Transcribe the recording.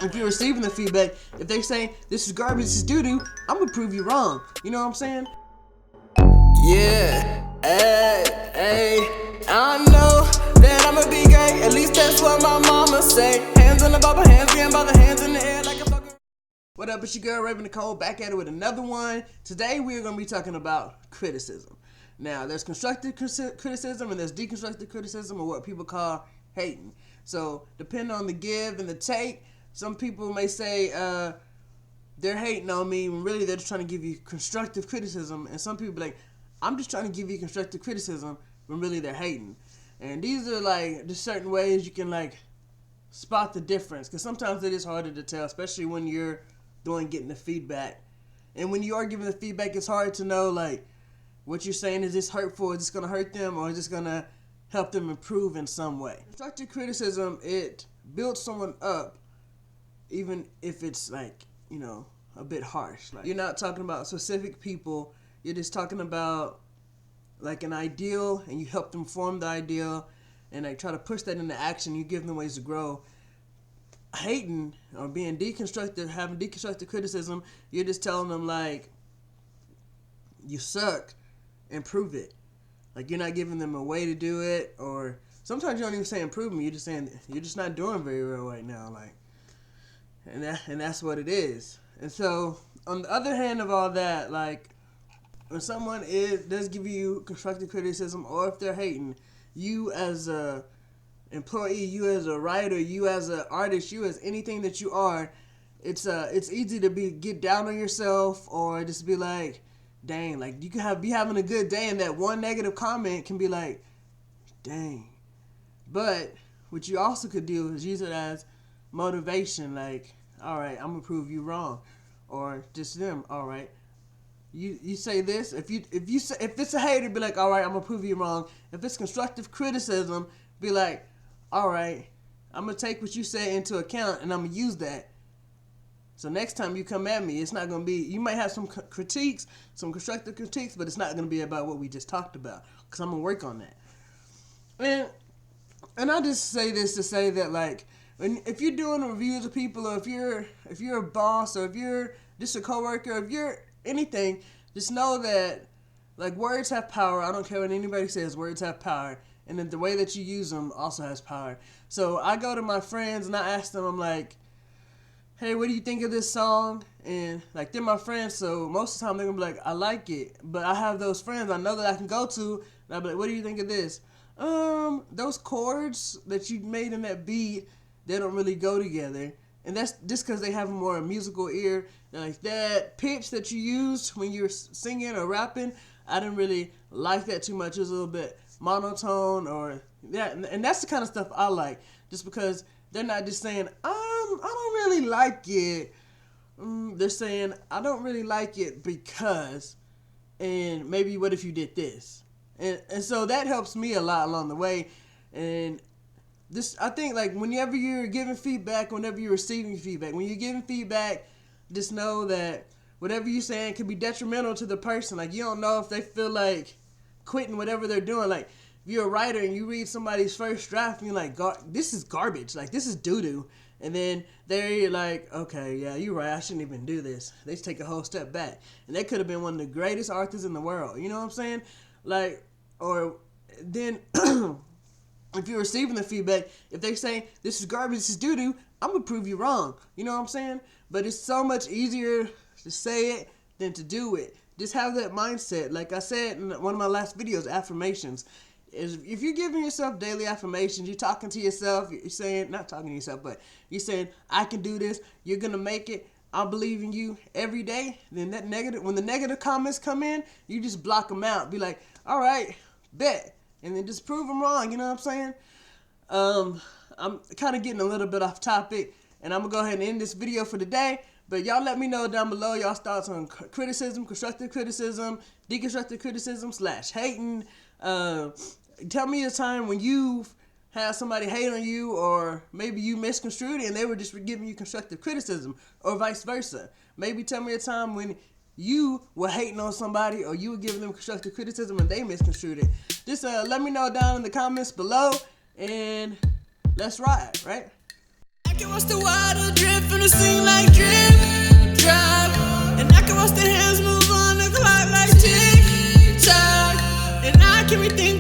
if you're receiving the feedback, if they say this is garbage, this is doo-doo, I'm gonna prove you wrong. You know what I'm saying? Yeah, hey, I know that I'ma be great. At least that's what my mama say. Hands on the bubble, hands getting by the hands in the air like a fucking. What up, it's your girl Raven Nicole, back at it with another one. Today we're gonna be talking about criticism. Now, there's constructive criticism and there's deconstructive criticism, or what people call hating. So, depending on the give and the take, some people may say they're hating on me when really they're just trying to give you constructive criticism, and some people be like, I'm just trying to give you constructive criticism when really they're hating. And these are like just certain ways you can like spot the difference, because sometimes it is harder to tell, especially when you're getting the feedback. And when you are giving the feedback, it's hard to know like what you're saying, is this hurtful, is this going to hurt them, or is this going to help them improve in some way. Constructive criticism, it builds someone up even if it's like, you know, a bit harsh. Like, you're not talking about specific people, you're just talking about like an ideal, and you help them form the ideal and like try to push that into action. You give them ways to grow. Hating or being deconstructive, having deconstructive criticism, you're just telling them like, you suck, improve it. Like, you're not giving them a way to do it, or sometimes you don't even say improvement, you're just saying you're just not doing very well right now. Like, and that's what it is. And so on the other hand of all that, like, when someone does give you constructive criticism, or if they're hating, you as a employee, you as a writer, you as an artist, you as anything that you are, it's easy to get down on yourself, or just be like, dang, like you can be having a good day, and that one negative comment can be like, dang. But what you also could do is use it as motivation, like, all right, I'm gonna prove you wrong, or just them, all right. You say this, if it's a hater, be like, all right, I'm gonna prove you wrong. If it's constructive criticism, be like, all right, I'm gonna take what you say into account, and I'm gonna use that. So next time you come at me, it's not gonna be, you might have some critiques, some constructive critiques, but it's not gonna be about what we just talked about, because I'm gonna work on that. And I just say this to say that, like, if you're doing reviews of people, or if you're a boss, or if you're just a coworker, or if you're anything, just know that like words have power. I don't care what anybody says, words have power, and then the way that you use them also has power. So I go to my friends and I ask them, I'm like, hey, what do you think of this song? And like, they're my friends, so most of the time they're gonna be like, I like it. But I have those friends I know that I can go to, and I'll be like, what do you think of this? Those chords that you made in that beat, they don't really go together. And that's just because they have a more musical ear. And like, that pitch that you used when you're singing or rapping, I didn't really like that too much. It was a little bit monotone, or that. And that's the kind of stuff I like, just because they're not just saying, I don't really like it. They're saying, I don't really like it because, and maybe what if you did this? And so that helps me a lot along the way. And this, I think, like, whenever you're giving feedback, whenever you're receiving feedback, when you're giving feedback, just know that whatever you're saying can be detrimental to the person. Like, you don't know if they feel like quitting whatever they're doing. Like, if you're a writer and you read somebody's first draft and you're like, this is garbage, like, this is doo-doo. And then they're like, okay, yeah, you're right, I shouldn't even do this. They just take a whole step back. And they could have been one of the greatest artists in the world. You know what I'm saying? Like, or then if you're receiving the feedback, if they say, this is garbage, this is doo-doo, I'm going to prove you wrong. You know what I'm saying? But it's so much easier to say it than to do it. Just have that mindset. Like I said in one of my last videos, affirmations. If you're giving yourself daily affirmations, you're talking to yourself, you're saying, not talking to yourself, but you're saying, I can do this, you're going to make it, I believe in you every day, then when the negative comments come in, you just block them out. Be like, all right, bet. And then just prove them wrong, you know what I'm saying? I'm kind of getting a little bit off topic, and I'm going to go ahead and end this video for today. But y'all let me know down below y'all's thoughts on criticism, constructive criticism, deconstructive criticism / hating. Tell me a time when you've had somebody hate on you, or maybe you misconstrued it and they were just giving you constructive criticism, or vice versa. Maybe tell me a time when you were hating on somebody, or you were giving them constructive criticism and they misconstrued it. Just let me know down in the comments below, and let's ride, right? can watch the water drip from the sink like drip, drop. And I can watch the hands move on the clock like tick, tock. And I can rethink